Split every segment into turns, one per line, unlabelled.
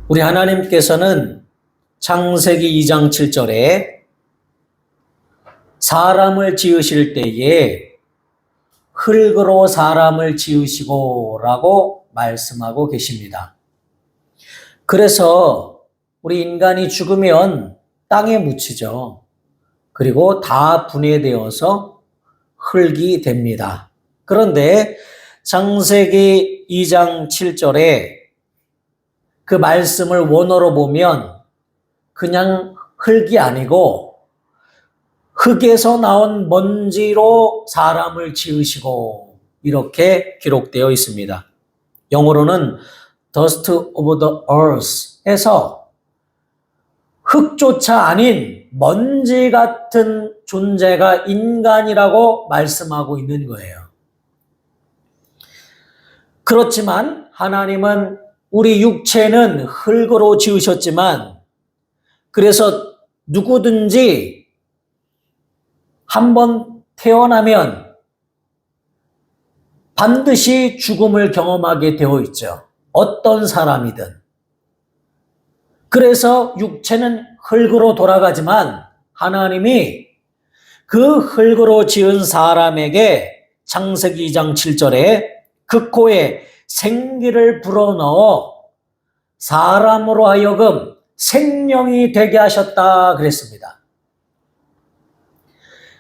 우리 하나님께서는 창세기 2장 7절에 사람을 지으실 때에 흙으로 사람을 지으시고 라고 말씀하고 계십니다. 그래서 우리 인간이 죽으면 땅에 묻히죠. 그리고 다 분해되어서 흙이 됩니다. 그런데 창세기 2장 7절에 그 말씀을 원어로 보면 그냥 흙이 아니고 흙에서 나온 먼지로 사람을 지으시고 이렇게 기록되어 있습니다. 영어로는 dust of the earth 에서 흙조차 아닌 먼지 같은 존재가 인간이라고 말씀하고 있는 거예요. 그렇지만 하나님은 우리 육체는 흙으로 지으셨지만 그래서 누구든지 한번 태어나면 반드시 죽음을 경험하게 되어 있죠. 어떤 사람이든. 그래서 육체는 흙으로 돌아가지만 하나님이 그 흙으로 지은 사람에게 창세기 2장 7절에 그 코에 생기를 불어넣어 사람으로 하여금 생명이 되게 하셨다 그랬습니다.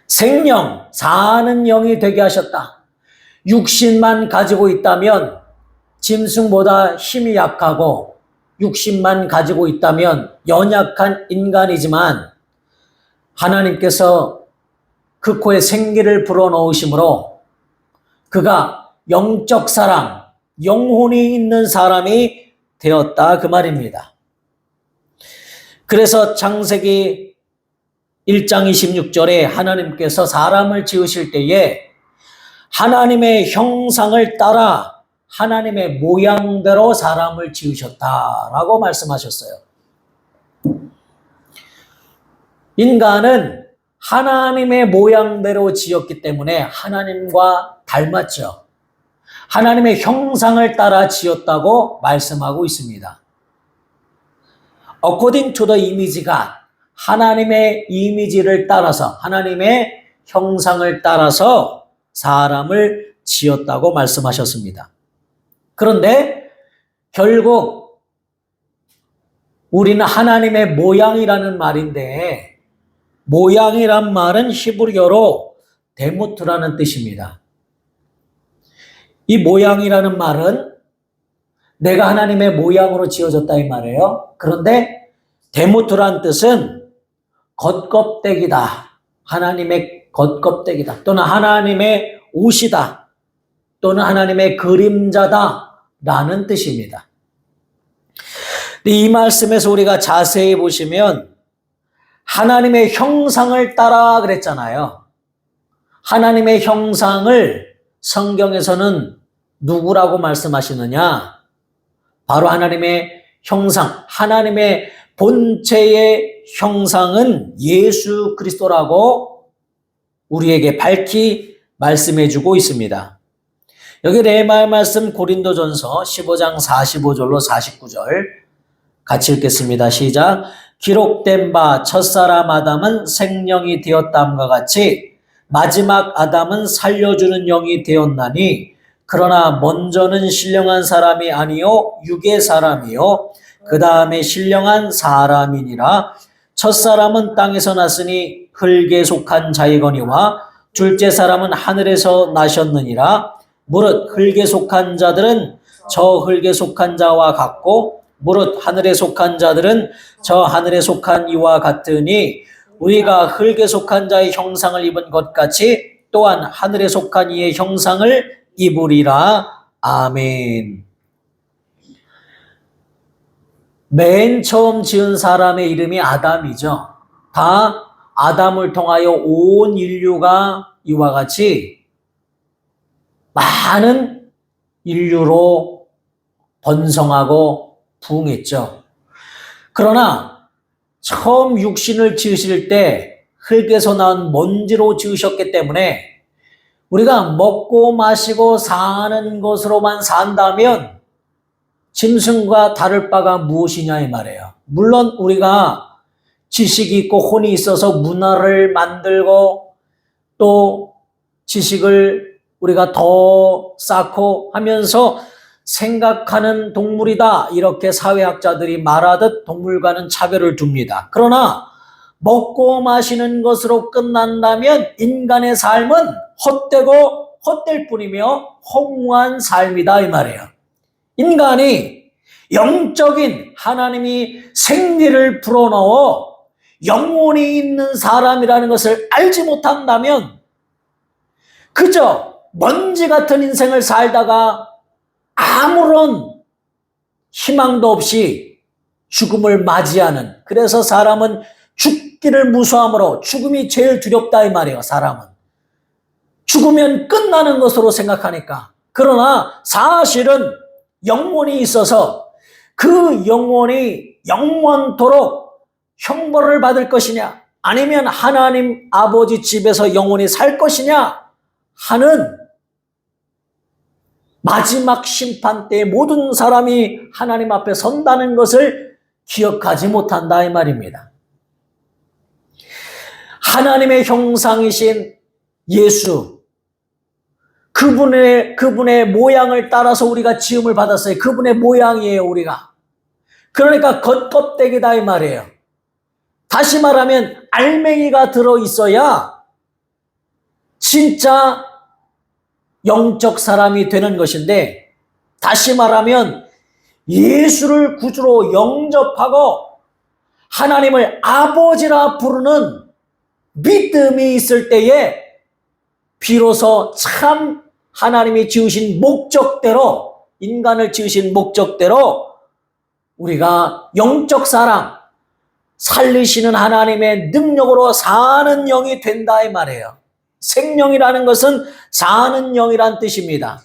생명, 사는 영이 되게 하셨다. 육신만 가지고 있다면 짐승보다 힘이 약하고 육신만 가지고 있다면 연약한 인간이지만 하나님께서 그 코에 생기를 불어넣으심으로 그가 영적 사람, 영혼이 있는 사람이 되었다 그 말입니다. 그래서 창세기 1장 26절에 하나님께서 사람을 지으실 때에 하나님의 형상을 따라 하나님의 모양대로 사람을 지으셨다라고 말씀하셨어요. 인간은 하나님의 모양대로 지었기 때문에 하나님과 닮았죠. 하나님의 형상을 따라 지었다고 말씀하고 있습니다. According to the image God, 하나님의 이미지를 따라서 하나님의 형상을 따라서 사람을 지었다고 말씀하셨습니다. 그런데 결국 우리는 하나님의 모양이라는 말인데 모양이란 말은 히브리어로 데모트라는 뜻입니다. 이 모양이라는 말은 내가 하나님의 모양으로 지어졌다 이 말이에요. 그런데 데모트라는 뜻은 겉껍데기다. 하나님의 겉껍데기다. 또는 하나님의 옷이다. 또는 하나님의 그림자다. 라는 뜻입니다. 이 말씀에서 우리가 자세히 보시면 하나님의 형상을 따라 그랬잖아요. 하나님의 형상을 성경에서는 누구라고 말씀하시느냐? 바로 하나님의 형상, 하나님의 본체의 형상은 예수 그리스도라고 우리에게 밝히 말씀해 주고 있습니다. 여기 레마 말씀 고린도전서 15장 45절로 49절 같이 읽겠습니다. 시작. 기록된 바 첫사람 아담은 생명이 되었다함과 같이 마지막 아담은 살려주는 영이 되었나니 그러나 먼저는 신령한 사람이 아니요 육의 사람이요 그 다음에 신령한 사람이니라. 첫사람은 땅에서 났으니 흙에 속한 자이거니와 둘째 사람은 하늘에서 나셨느니라. 무릇 흙에 속한 자들은 저 흙에 속한 자와 같고 무릇 하늘에 속한 자들은 저 하늘에 속한 이와 같으니 우리가 흙에 속한 자의 형상을 입은 것 같이 또한 하늘에 속한 이의 형상을 입으리라. 아멘. 맨 처음 지은 사람의 이름이 아담이죠. 다 아담을 통하여 온 인류가 이와 같이 많은 인류로 번성하고 부흥했죠. 그러나 처음 육신을 지으실 때 흙에서 나온 먼지로 지으셨기 때문에 우리가 먹고 마시고 사는 것으로만 산다면 짐승과 다를 바가 무엇이냐 이 말이에요. 물론 우리가 지식이 있고 혼이 있어서 문화를 만들고 또 지식을 우리가 더 쌓고 하면서 생각하는 동물이다, 이렇게 사회학자들이 말하듯 동물과는 차별을 둡니다. 그러나 먹고 마시는 것으로 끝난다면 인간의 삶은 헛되고 헛될 뿐이며 허무한 삶이다 이 말이에요. 인간이 영적인 하나님이 생리를 불어넣어 영혼이 있는 사람이라는 것을 알지 못한다면 그저 먼지 같은 인생을 살다가 아무런 희망도 없이 죽음을 맞이하는, 그래서 사람은 죽기를 무서워하므로 죽음이 제일 두렵다 이 말이에요. 사람은 죽으면 끝나는 것으로 생각하니까. 그러나 사실은 영혼이 있어서 그 영혼이 영원토록 형벌을 받을 것이냐 아니면 하나님 아버지 집에서 영원히 살 것이냐 하는 마지막 심판 때에 모든 사람이 하나님 앞에 선다는 것을 기억하지 못한다 이 말입니다. 하나님의 형상이신 예수, 그분의 모양을 따라서 우리가 지음을 받았어요. 그분의 모양이에요, 우리가. 그러니까 겉껍데기다 이 말이에요. 다시 말하면 알맹이가 들어있어야 진짜 영적 사람이 되는 것인데, 다시 말하면 예수를 구주로 영접하고 하나님을 아버지라 부르는 믿음이 있을 때에 비로소 참 하나님이 지으신 목적대로, 인간을 지으신 목적대로 우리가 영적 사람, 살리시는 하나님의 능력으로 사는 영이 된다 이 말이에요. 생명이라는 것은 사는 영이란 뜻입니다.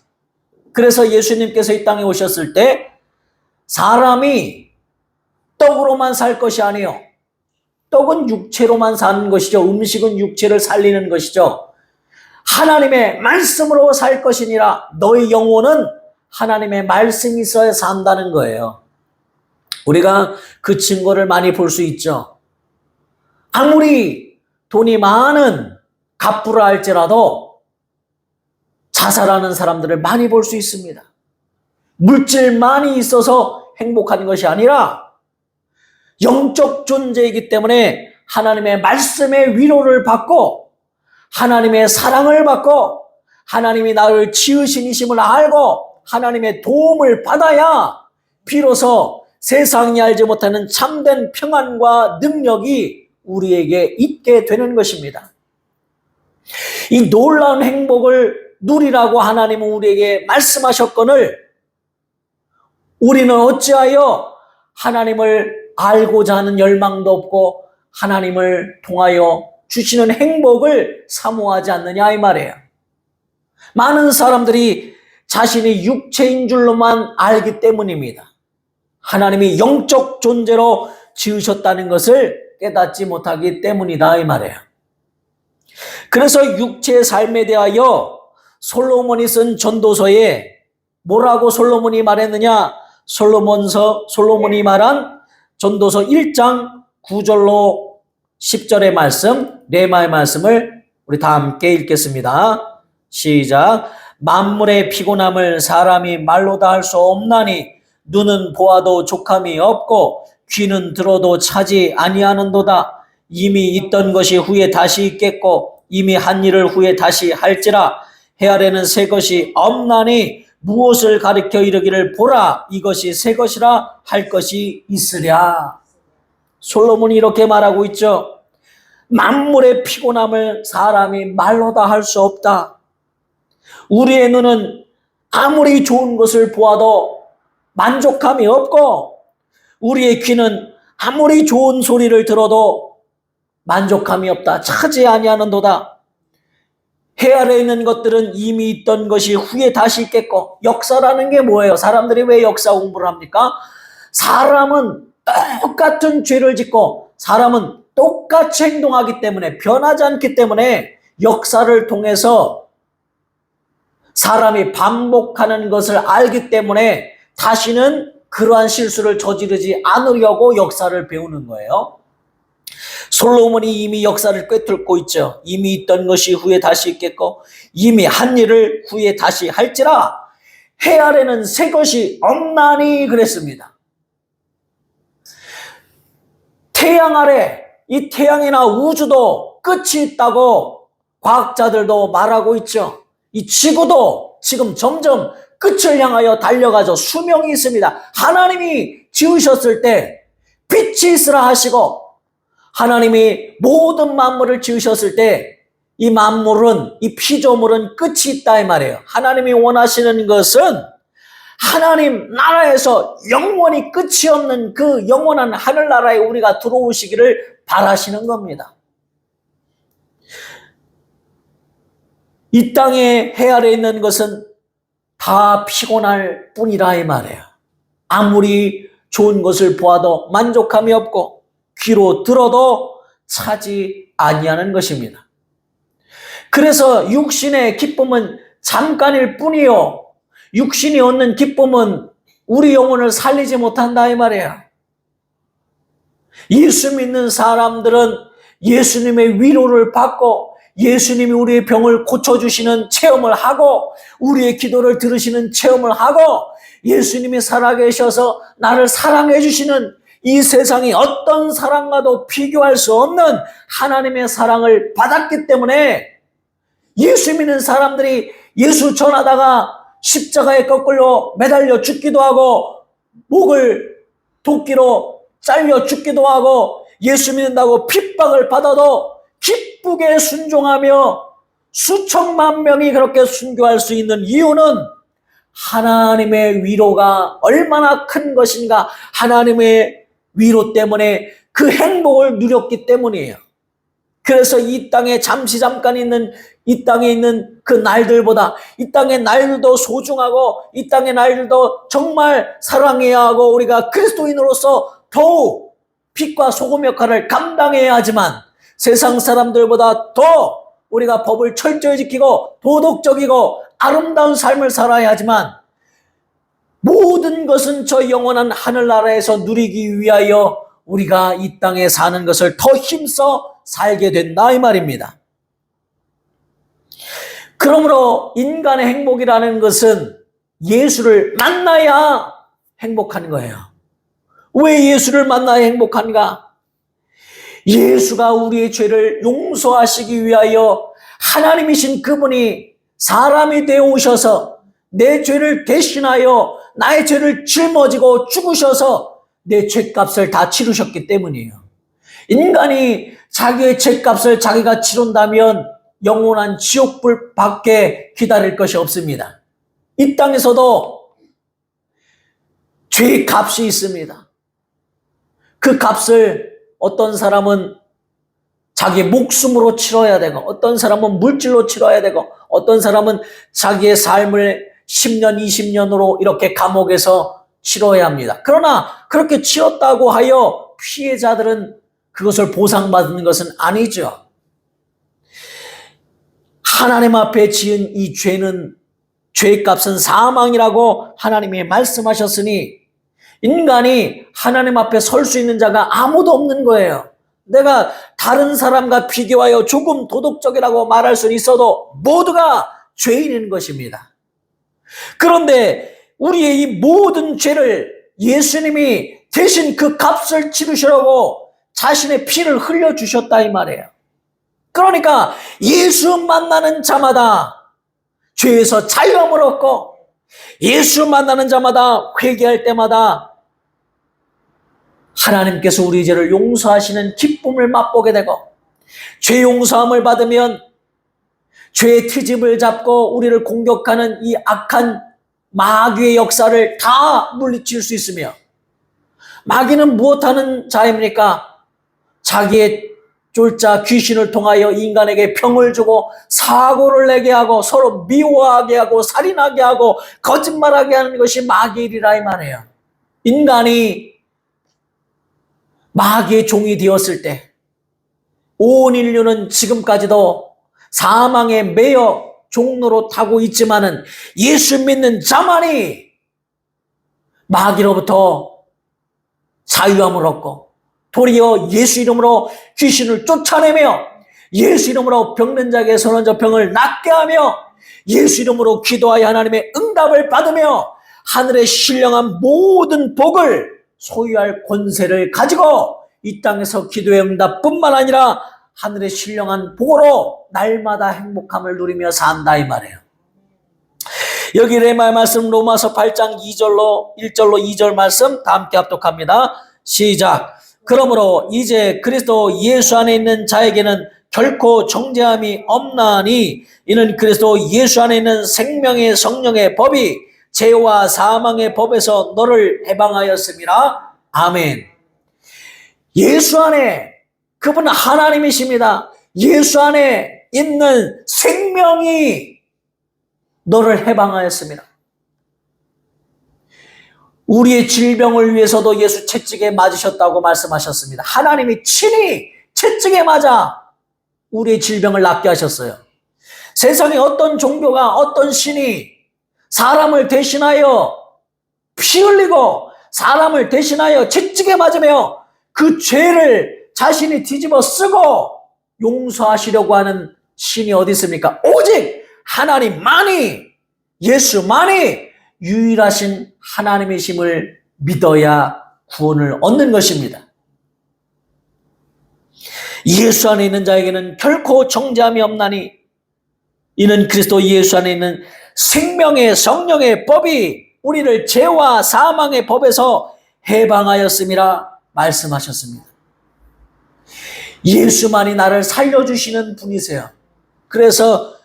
그래서 예수님께서 이 땅에 오셨을 때 사람이 떡으로만 살 것이 아니에요. 떡은 육체로만 사는 것이죠. 음식은 육체를 살리는 것이죠. 하나님의 말씀으로 살 것이니라. 너의 영혼은 하나님의 말씀이 있어야 산다는 거예요. 우리가 그 증거를 많이 볼 수 있죠. 아무리 돈이 많은 갑부라 할지라도 자살하는 사람들을 많이 볼 수 있습니다. 물질만이 있어서 행복한 것이 아니라 영적 존재이기 때문에 하나님의 말씀의 위로를 받고 하나님의 사랑을 받고 하나님이 나를 지으신 이심을 알고 하나님의 도움을 받아야 비로소 세상이 알지 못하는 참된 평안과 능력이 우리에게 있게 되는 것입니다. 이 놀라운 행복을 누리라고 하나님은 우리에게 말씀하셨거늘 우리는 어찌하여 하나님을 알고자 하는 열망도 없고 하나님을 통하여 주시는 행복을 사모하지 않느냐 이 말이에요. 많은 사람들이 자신이 육체인 줄로만 알기 때문입니다. 하나님이 영적 존재로 지으셨다는 것을 깨닫지 못하기 때문이다 이 말이에요. 그래서 육체의 삶에 대하여 솔로몬이 쓴 전도서에 뭐라고 솔로몬이 말했느냐? 솔로몬이 말한 전도서 1장 9절로 10절의 말씀, 레마의 말씀을 우리 다 함께 읽겠습니다. 시작. 만물의 피곤함을 사람이 말로 다 할 수 없나니 눈은 보아도 족함이 없고 귀는 들어도 차지 아니하는도다. 이미 있던 것이 후에 다시 있겠고 이미 한 일을 후에 다시 할지라. 해 아래는 새 것이 없나니 무엇을 가리켜 이르기를 보라 이것이 새 것이라 할 것이 있으랴. 솔로몬이 이렇게 말하고 있죠. 만물의 피곤함을 사람이 말로 다 할 수 없다. 우리의 눈은 아무리 좋은 것을 보아도 만족함이 없고 우리의 귀는 아무리 좋은 소리를 들어도 만족함이 없다. 차지 아니하는도다. 해 아래에 있는 것들은 이미 있던 것이 후에 다시 있겠고. 역사라는 게 뭐예요? 사람들이 왜 역사 공부를 합니까? 사람은 똑같은 죄를 짓고 사람은 똑같이 행동하기 때문에, 변하지 않기 때문에 역사를 통해서 사람이 반복하는 것을 알기 때문에 다시는 그러한 실수를 저지르지 않으려고 역사를 배우는 거예요. 솔로몬이 이미 역사를 꿰뚫고 있죠. 이미 있던 것이 후에 다시 있겠고 이미 한 일을 후에 다시 할지라 해 아래는 새 것이 없나니 그랬습니다. 태양 아래 이 태양이나 우주도 끝이 있다고 과학자들도 말하고 있죠. 이 지구도 지금 점점 끝을 향하여 달려가죠. 수명이 있습니다. 하나님이 지으셨을 때 빛이 있으라 하시고 하나님이 모든 만물을 지으셨을 때 이 만물은 이 피조물은 끝이 있다 이 말이에요. 하나님이 원하시는 것은 하나님 나라에서 영원히 끝이 없는 그 영원한 하늘나라에 우리가 들어오시기를 바라시는 겁니다. 이 땅에 해 아래 있는 것은 다 피곤할 뿐이라 이 말이에요. 아무리 좋은 것을 보아도 만족함이 없고 귀로 들어도 차지 아니하는 것입니다. 그래서 육신의 기쁨은 잠깐일 뿐이요 육신이 얻는 기쁨은 우리 영혼을 살리지 못한다 이 말이에요. 예수 믿는 사람들은 예수님의 위로를 받고 예수님이 우리의 병을 고쳐주시는 체험을 하고 우리의 기도를 들으시는 체험을 하고 예수님이 살아계셔서 나를 사랑해 주시는 이 세상이 어떤 사랑과도 비교할 수 없는 하나님의 사랑을 받았기 때문에 예수 믿는 사람들이 예수 전하다가 십자가에 거꾸로 매달려 죽기도 하고 목을 도끼로 잘려 죽기도 하고 예수 믿는다고 핍박을 받아도 기쁘게 순종하며 수천만 명이 그렇게 순교할 수 있는 이유는 하나님의 위로가 얼마나 큰 것인가 하나님의 위로 때문에 그 행복을 누렸기 때문이에요. 그래서 이 땅에 잠시 잠깐 있는 이 땅에 있는 그 날들보다 이 땅의 날들도 소중하고 이 땅의 날들도 정말 사랑해야 하고 우리가 그리스도인으로서 더욱 빛과 소금 역할을 감당해야 하지만 세상 사람들보다 더 우리가 법을 철저히 지키고 도덕적이고 아름다운 삶을 살아야 하지만 모든 것은 저 영원한 하늘나라에서 누리기 위하여 우리가 이 땅에 사는 것을 더 힘써 살게 된다 이 말입니다. 그러므로 인간의 행복이라는 것은 예수를 만나야 행복한 거예요. 왜 예수를 만나야 행복한가? 예수가 우리의 죄를 용서하시기 위하여 하나님이신 그분이 사람이 되어 오셔서 내 죄를 대신하여 나의 죄를 짊어지고 죽으셔서 내 죄값을 다 치르셨기 때문이에요. 인간이 자기의 죄값을 자기가 치른다면 영원한 지옥불 밖에 기다릴 것이 없습니다. 이 땅에서도 죄의 값이 있습니다. 그 값을 어떤 사람은 자기 목숨으로 치러야 되고 어떤 사람은 물질로 치러야 되고 어떤 사람은 자기의 삶을 10년, 20년으로 이렇게 감옥에서 치러야 합니다. 그러나 그렇게 치렀다고 하여 피해자들은 그것을 보상받는 것은 아니죠. 하나님 앞에 지은 이 죄는 죄값은 사망이라고 하나님이 말씀하셨으니 인간이 하나님 앞에 설 수 있는 자가 아무도 없는 거예요. 내가 다른 사람과 비교하여 조금 도덕적이라고 말할 수는 있어도 모두가 죄인인 것입니다. 그런데 우리의 이 모든 죄를 예수님이 대신 그 값을 치르시려고 자신의 피를 흘려주셨다 이 말이에요. 그러니까 예수 만나는 자마다 죄에서 자유함을 얻고 예수 만나는 자마다 회개할 때마다 하나님께서 우리 죄를 용서하시는 기쁨을 맛보게 되고 죄 용서함을 받으면 죄의 트집을 잡고 우리를 공격하는 이 악한 마귀의 역사를 다 물리칠 수 있으며 마귀는 무엇하는 자입니까? 자기의 쫄자 귀신을 통하여 인간에게 병을 주고 사고를 내게 하고 서로 미워하게 하고 살인하게 하고 거짓말하게 하는 것이 마귀의 일이라 이 말이에요. 인간이 마귀의 종이 되었을 때 온 인류는 지금까지도 사망에 매여 종로로 타고 있지만은 예수 믿는 자만이 마귀로부터 자유함을 얻고 도리어 예수 이름으로 귀신을 쫓아내며 예수 이름으로 병든 자에게 손을 저 병을 낫게 하며 예수 이름으로 기도하여 하나님의 응답을 받으며 하늘에 신령한 모든 복을 소유할 권세를 가지고 이 땅에서 기도의 응답뿐만 아니라 하늘의 신령한 복으로 날마다 행복함을 누리며 산다 이 말이에요. 여기 레마 말씀 로마서 8장 2절로 1절로 2절 말씀 다 함께 합독합니다. 시작. 그러므로 이제 그리스도 예수 안에 있는 자에게는 결코 정죄함이 없나니 이는 그리스도 예수 안에 있는 생명의 성령의 법이 죄와 사망의 법에서 너를 해방하였습니다. 아멘. 예수 안에, 그분은 하나님이십니다. 예수 안에 있는 생명이 너를 해방하였습니다. 우리의 질병을 위해서도 예수 채찍에 맞으셨다고 말씀하셨습니다. 하나님이 친히 채찍에 맞아 우리의 질병을 낫게 하셨어요. 세상에 어떤 종교가, 어떤 신이 사람을 대신하여 피 흘리고 사람을 대신하여 채찍에 맞으며 그 죄를 자신이 뒤집어 쓰고 용서하시려고 하는 신이 어디 있습니까? 오직 하나님만이, 예수만이 유일하신 하나님이심을 믿어야 구원을 얻는 것입니다. 예수 안에 있는 자에게는 결코 정죄함이 없나니 이는 그리스도 예수 안에 있는 생명의 성령의 법이 우리를 죄와 사망의 법에서 해방하였음이라 말씀하셨습니다. 예수만이 나를 살려주시는 분이세요. 그래서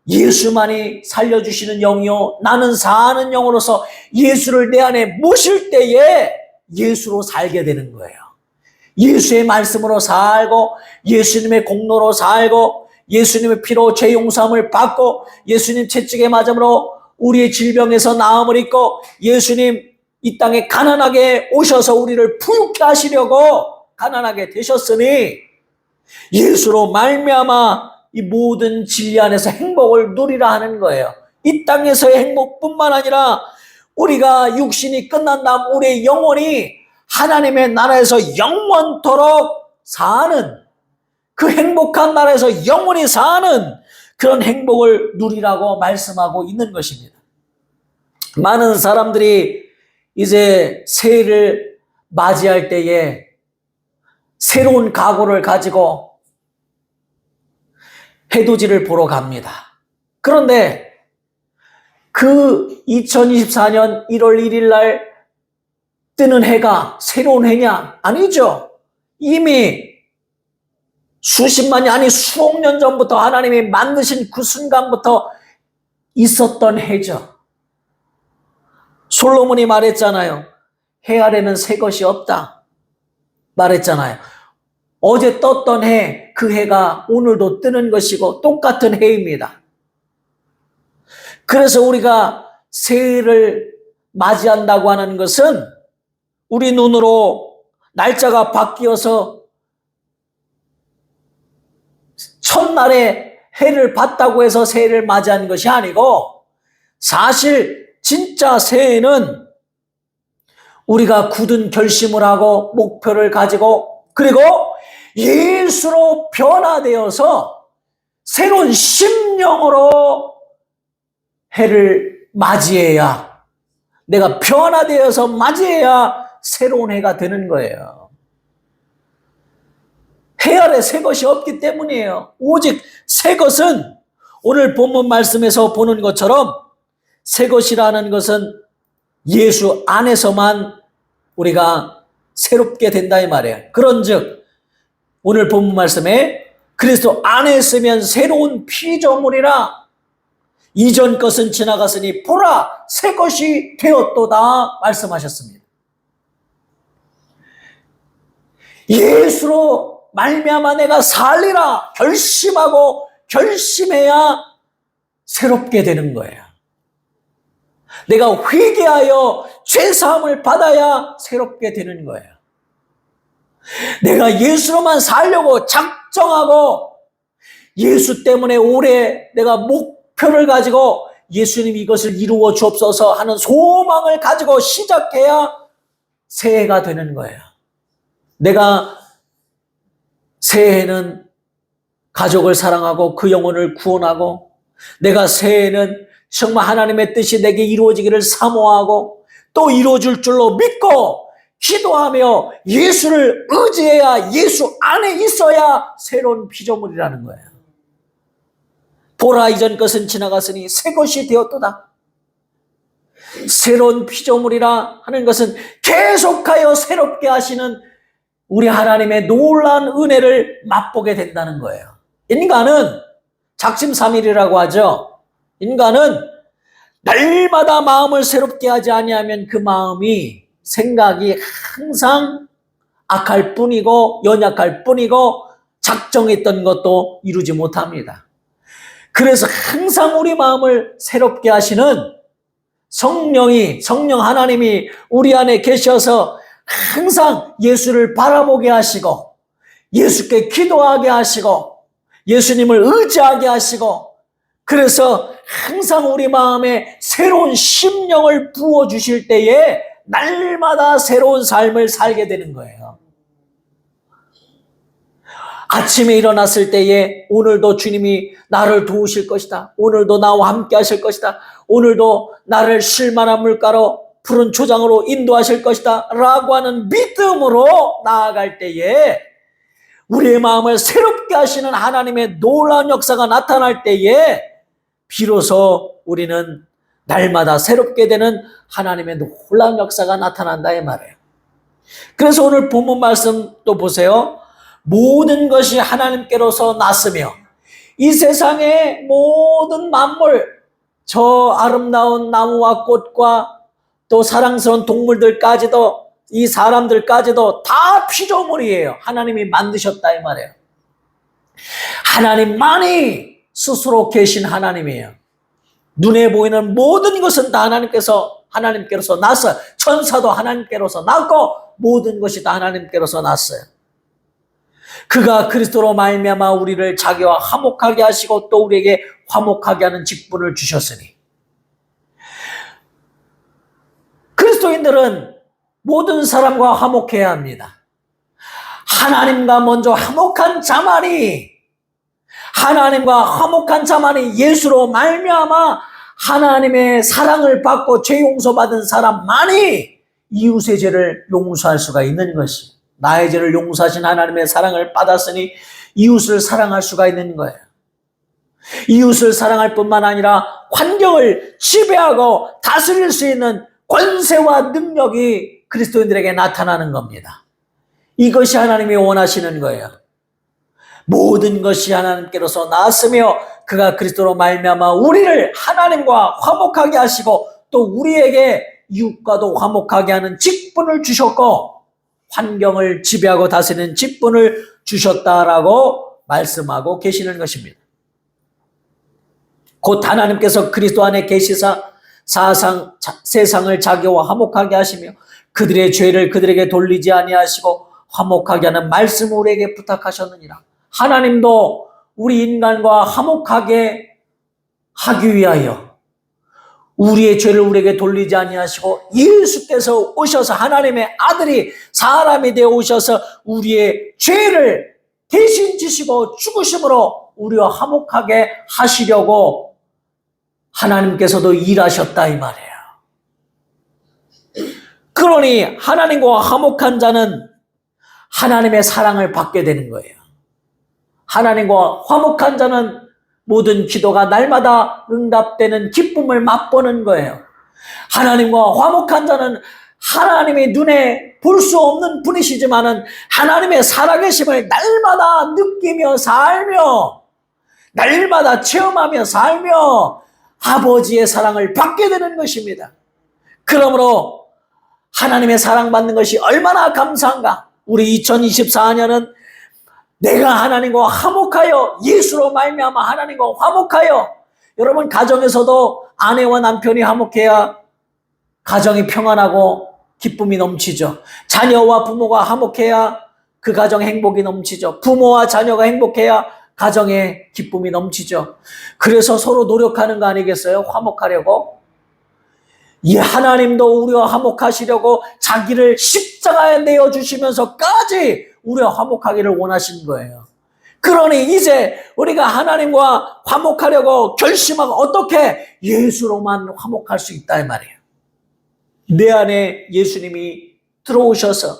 예수만이 살려주시는 영이요 나는 사는 영으로서 예수를 내 안에 모실 때에 예수로 살게 되는 거예요. 예수의 말씀으로 살고 예수님의 공로로 살고 예수님의 피로 죄 용서함을 받고 예수님 채찍에 맞음으로 우리의 질병에서 나음을 입고 예수님 이 땅에 가난하게 오셔서 우리를 부유케 하시려고 가난하게 되셨으니 예수로 말미암아 이 모든 진리 안에서 행복을 누리라 하는 거예요. 이 땅에서의 행복뿐만 아니라 우리가 육신이 끝난 다음 우리의 영혼이 하나님의 나라에서 영원토록 사는 그 행복한 나라에서 영원히 사는 그런 행복을 누리라고 말씀하고 있는 것입니다. 많은 사람들이 이제 새해를 맞이할 때에 새로운 각오를 가지고 해돋이를 보러 갑니다. 그런데 그 2024년 1월 1일 날 뜨는 해가 새로운 해냐? 아니죠. 이미 수십만이 아니 수억 년 전부터 하나님이 만드신 그 순간부터 있었던 해죠. 솔로몬이 말했잖아요. 해 아래는 새 것이 없다 말했잖아요. 어제 떴던 해, 그 해가 오늘도 뜨는 것이고 똑같은 해입니다. 그래서 우리가 새해를 맞이한다고 하는 것은 우리 눈으로 날짜가 바뀌어서 첫날에 해를 봤다고 해서 새해를 맞이하는 것이 아니고 사실 진짜 새해는 우리가 굳은 결심을 하고 목표를 가지고 그리고 예수로 변화되어서 새로운 심령으로 해를 맞이해야 내가 변화되어서 맞이해야 새로운 해가 되는 거예요. 해 아래 새 것이 없기 때문이에요. 오직 새 것은 오늘 본문 말씀에서 보는 것처럼 새 것이라는 것은 예수 안에서만 우리가 새롭게 된다 이 말이에요. 그런즉 오늘 본문 말씀에 그리스도 안에 있으면 새로운 피조물이라 이전 것은 지나갔으니 보라 새 것이 되었도다 말씀하셨습니다. 예수로 말미암아 내가 살리라 결심하고 결심해야 새롭게 되는 거예요. 내가 회개하여 죄사함을 받아야 새롭게 되는 거예요. 내가 예수로만 살려고 작정하고 예수 때문에 올해 내가 목표를 가지고 예수님 이것을 이루어 주옵소서 하는 소망을 가지고 시작해야 새해가 되는 거예요. 내가 새해에는 가족을 사랑하고 그 영혼을 구원하고, 내가 새해에는 정말 하나님의 뜻이 내게 이루어지기를 사모하고 또 이루어질 줄로 믿고 기도하며 예수를 의지해야, 예수 안에 있어야 새로운 피조물이라는 거예요. 보라, 이전 것은 지나갔으니 새 것이 되었도다. 새로운 피조물이라 하는 것은 계속하여 새롭게 하시는 우리 하나님의 놀라운 은혜를 맛보게 된다는 거예요. 인간은 작심삼일이라고 하죠. 인간은 날마다 마음을 새롭게 하지 아니하면 그 마음이, 생각이 항상 악할 뿐이고 연약할 뿐이고 작정했던 것도 이루지 못합니다. 그래서 항상 우리 마음을 새롭게 하시는 성령 하나님이 우리 안에 계셔서 항상 예수를 바라보게 하시고 예수께 기도하게 하시고 예수님을 의지하게 하시고, 그래서 항상 우리 마음에 새로운 심령을 부어주실 때에 날마다 새로운 삶을 살게 되는 거예요. 아침에 일어났을 때에 오늘도 주님이 나를 도우실 것이다. 오늘도 나와 함께 하실 것이다. 오늘도 나를 쉴만한 물가로 푸른 초장으로 인도하실 것이다 라고 하는 믿음으로 나아갈 때에, 우리의 마음을 새롭게 하시는 하나님의 놀라운 역사가 나타날 때에 비로소 우리는 날마다 새롭게 되는 하나님의 놀라운 역사가 나타난다 이 말이에요. 그래서 오늘 본문 말씀 또 보세요. 모든 것이 하나님께로서 났으며 이 세상의 모든 만물, 저 아름다운 나무와 꽃과 또 사랑스러운 동물들까지도, 이 사람들까지도 다 피조물이에요. 하나님이 만드셨다 이 말이에요. 하나님만이 스스로 계신 하나님이에요. 눈에 보이는 모든 것은 다 하나님께로서 났어요. 천사도 하나님께로서 났고 모든 것이 다 하나님께로서 났어요. 그가 그리스도로 말미암아 우리를 자기와 화목하게 하시고 또 우리에게 화목하게 하는 직분을 주셨으니, 그리스도인들은 모든 사람과 화목해야 합니다. 하나님과 먼저 화목한 자만이 예수로 말미암아 하나님의 사랑을 받고 죄 용서받은 사람만이 이웃의 죄를 용서할 수가 있는 것이, 나의 죄를 용서하신 하나님의 사랑을 받았으니 이웃을 사랑할 수가 있는 거예요. 이웃을 사랑할 뿐만 아니라 환경을 지배하고 다스릴 수 있는 권세와 능력이 그리스도인들에게 나타나는 겁니다. 이것이 하나님이 원하시는 거예요. 모든 것이 하나님께로서 나왔으며 그가 그리스도로 말미암아 우리를 하나님과 화목하게 하시고 또 우리에게 이웃과도 화목하게 하는 직분을 주셨고 환경을 지배하고 다스리는 직분을 주셨다라고 말씀하고 계시는 것입니다. 곧 하나님께서 그리스도 안에 계시사 세상을 자기와 화목하게 하시며 그들의 죄를 그들에게 돌리지 아니하시고 화목하게 하는 말씀을 우리에게 부탁하셨느니라. 하나님도 우리 인간과 화목하게 하기 위하여 우리의 죄를 우리에게 돌리지 아니하시고 예수께서 오셔서, 하나님의 아들이 사람이 되어 오셔서 우리의 죄를 대신 지시고 죽으심으로 우리와 화목하게 하시려고 하나님께서도 일하셨다 이 말이에요. 그러니 하나님과 화목한 자는 하나님의 사랑을 받게 되는 거예요. 하나님과 화목한 자는 모든 기도가 날마다 응답되는 기쁨을 맛보는 거예요. 하나님과 화목한 자는 하나님의 눈에 볼 수 없는 분이시지만은 하나님의 살아계심을 날마다 느끼며 살며 날마다 체험하며 살며 아버지의 사랑을 받게 되는 것입니다. 그러므로 하나님의 사랑받는 것이 얼마나 감사한가. 우리 2024년은 내가 하나님과 화목하여, 예수로 말미암아 하나님과 화목하여, 여러분 가정에서도 아내와 남편이 화목해야 가정이 평안하고 기쁨이 넘치죠. 자녀와 부모가 화목해야 그 가정 행복이 넘치죠. 부모와 자녀가 행복해야 가정에 기쁨이 넘치죠. 그래서 서로 노력하는 거 아니겠어요? 화목하려고. 이 하나님도 우리와 화목하시려고 자기를 십자가에 내어주시면서까지 우리와 화목하기를 원하신 거예요. 그러니 이제 우리가 하나님과 화목하려고 결심하고 어떻게 예수로만 화목할 수 있다 이 말이에요. 내 안에 예수님이 들어오셔서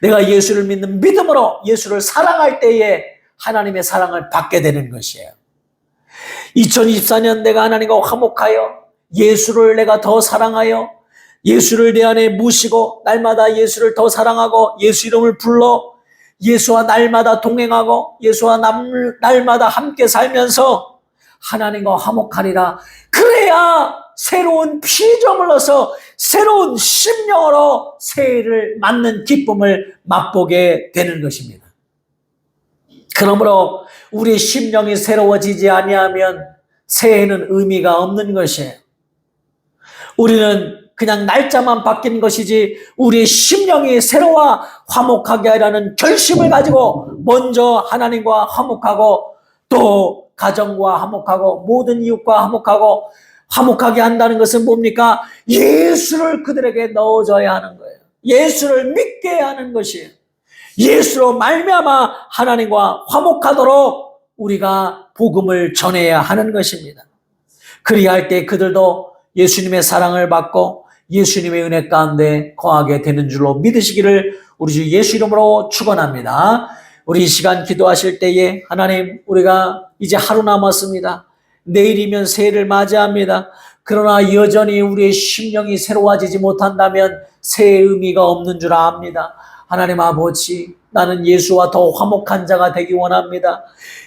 내가 예수를 믿는 믿음으로 예수를 사랑할 때에 하나님의 사랑을 받게 되는 것이에요. 2024년 내가 하나님과 화목하여 예수를 내가 더 사랑하여 예수를 내 안에 모시고 날마다 예수를 더 사랑하고 예수 이름을 불러 예수와 날마다 동행하고 예수와 날마다 함께 살면서 하나님과 화목하리라. 그래야 새로운 피조물 얻어서 새로운 심령으로 새해를 맞는 기쁨을 맛보게 되는 것입니다. 그러므로 우리의 심령이 새로워지지 아니하면 새해는 의미가 없는 것이에요. 우리는 그냥 날짜만 바뀐 것이지 우리의 심령이 새로워 화목하게 하라는 결심을 가지고 먼저 하나님과 화목하고 또 가정과 화목하고 모든 이웃과 화목하고 화목하게 한다는 것은 뭡니까? 예수를 그들에게 넣어줘야 하는 거예요. 예수를 믿게 하는 것이에요. 예수로 말미암아 하나님과 화목하도록 우리가 복음을 전해야 하는 것입니다. 그리할 때 그들도 예수님의 사랑을 받고 예수님의 은혜 가운데 거하게 되는 줄로 믿으시기를 우리 주 예수 이름으로 축원합니다. 우리 이 시간 기도하실 때에 하나님 우리가 이제 하루 남았습니다. 내일이면 새해를 맞이합니다. 그러나 여전히 우리의 심령이 새로워지지 못한다면 새해의 의미가 없는 줄 압니다. 하나님 아버지, 나는 예수와 더 화목한 자가 되기 원합니다.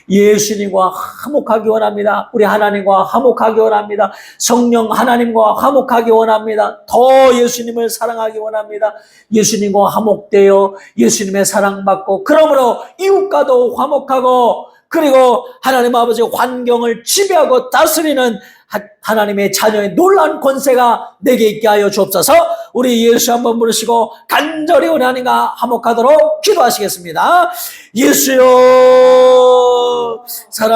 예수님과 화목하기 원합니다. 우리 하나님과 화목하기 원합니다. 성령 하나님과 화목하기 원합니다. 더 예수님을 사랑하기 원합니다. 예수님과 화목되어 예수님의 사랑받고 그러므로 이웃과도 화목하고 그리고 하나님 아버지 환경을 지배하고 다스리는 하나님의 자녀의 놀라운 권세가 내게 있게 하여 주옵소서. 우리 예수 한번 부르시고 간절히 우리 하나님과 화목하도록 기도하시겠습니다. 예수여 사랑